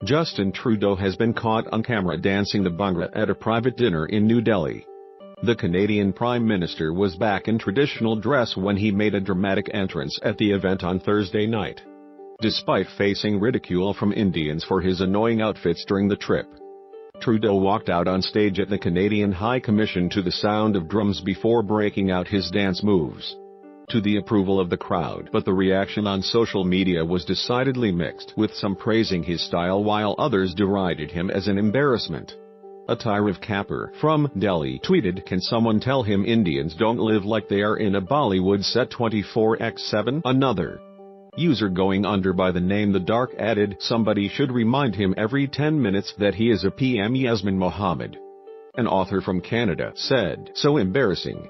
Justin Trudeau has been caught on camera dancing the Bhangra at a private dinner in New Delhi. The Canadian Prime Minister was back in traditional dress when he made a dramatic entrance at the event on Thursday night. Despite facing ridicule from Indians for his annoying outfits during the trip, Trudeau walked out on stage at the Canadian High Commission to the sound of drums before breaking out his dance moves, to the approval of the crowd. But the reaction on social media was decidedly mixed, with some praising his style while others derided him as an embarrassment. Atirav Kapur from Delhi tweeted, "Can someone tell him Indians don't live like they are in a Bollywood set 24/7? Another user going under by the name The Dark added, "Somebody should remind him every 10 minutes that he is a PM." Yasmin Mohammed, an author from Canada, said, "So embarrassing.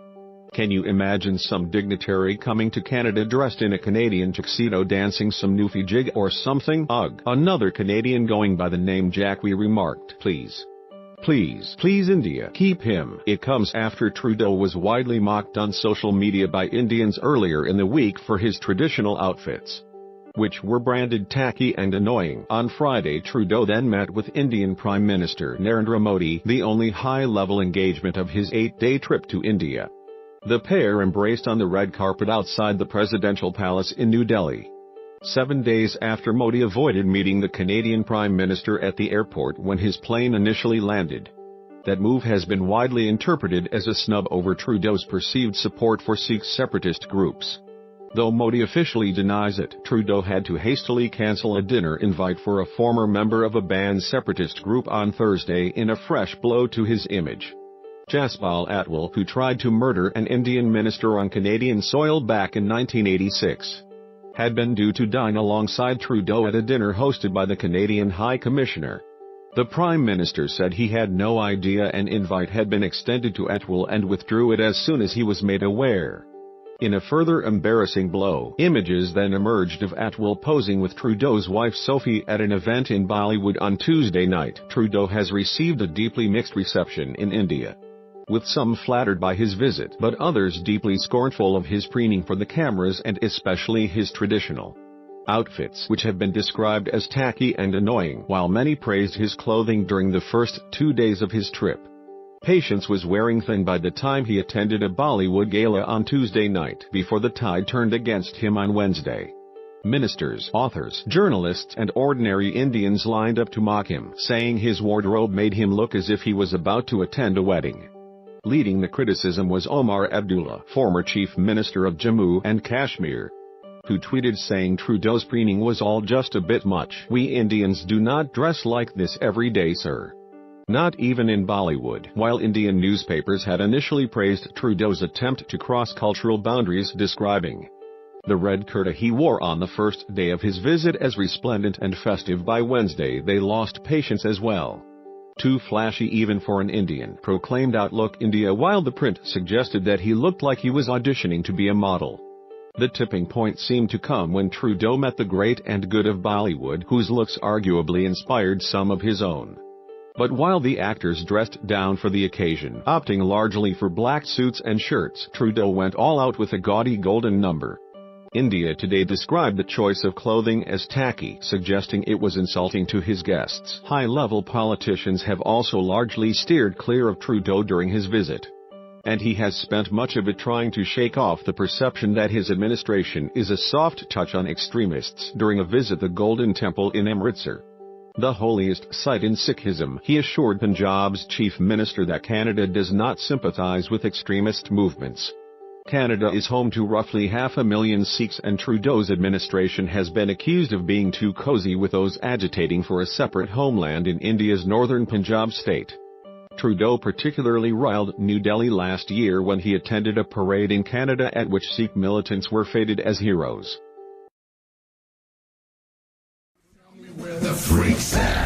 Can you imagine some dignitary coming to Canada dressed in a Canadian tuxedo dancing some Nufi jig or something? Ugh." Another Canadian going by the name Jackie remarked, Please, India, keep him." It comes after Trudeau was widely mocked on social media by Indians earlier in the week for his traditional outfits, which were branded tacky and annoying. On Friday, Trudeau then met with Indian Prime Minister Narendra Modi, the only high-level engagement of his 8-day trip to India. The pair embraced on the red carpet outside the presidential palace in New Delhi, 7 days after Modi avoided meeting the Canadian Prime Minister at the airport when his plane initially landed. That move has been widely interpreted as a snub over Trudeau's perceived support for Sikh separatist groups. Though Modi officially denies it, Trudeau had to hastily cancel a dinner invite for a former member of a banned separatist group on Thursday in a fresh blow to his image. Jaspal Atwal, who tried to murder an Indian minister on Canadian soil back in 1986, had been due to dine alongside Trudeau at a dinner hosted by the Canadian High Commissioner. The Prime Minister said he had no idea an invite had been extended to Atwal and withdrew it as soon as he was made aware. In a further embarrassing blow, images then emerged of Atwal posing with Trudeau's wife Sophie at an event in Bollywood on Tuesday night. Trudeau has received a deeply mixed reception in India, with some flattered by his visit but others deeply scornful of his preening for the cameras and especially his traditional outfits, which have been described as tacky and annoying, while many praised his clothing during the first 2 days of his trip. Patience was wearing thin by the time he attended a Bollywood gala on Tuesday night, before the tide turned against him on Wednesday. Ministers, authors, journalists and ordinary Indians lined up to mock him, saying his wardrobe made him look as if he was about to attend a wedding. Leading the criticism was Omar Abdullah, former Chief Minister of Jammu and Kashmir, who tweeted saying Trudeau's preening was all just a bit much. "We Indians do not dress like this every day, sir. Not even in Bollywood." While Indian newspapers had initially praised Trudeau's attempt to cross cultural boundaries, describing the red kurta he wore on the first day of his visit as resplendent and festive, by Wednesday they lost patience as well. "Too flashy even for an Indian," proclaimed Outlook India, while the print suggested that he looked like he was auditioning to be a model. The tipping point seemed to come when Trudeau met the great and good of Bollywood, whose looks arguably inspired some of his own. But while the actors dressed down for the occasion, opting largely for black suits and shirts, Trudeau went all out with a gaudy golden number. India Today described the choice of clothing as tacky, suggesting it was insulting to his guests. High-level politicians have also largely steered clear of Trudeau during his visit, and he has spent much of it trying to shake off the perception that his administration is a soft touch on extremists. During a visit to the Golden Temple in Amritsar, the holiest site in Sikhism, he assured Punjab's Chief Minister that Canada does not sympathize with extremist movements. Canada is home to roughly 500,000 Sikhs, and Trudeau's administration has been accused of being too cozy with those agitating for a separate homeland in India's northern Punjab state. Trudeau particularly riled New Delhi last year when he attended a parade in Canada at which Sikh militants were feted as heroes. Where the freaks at?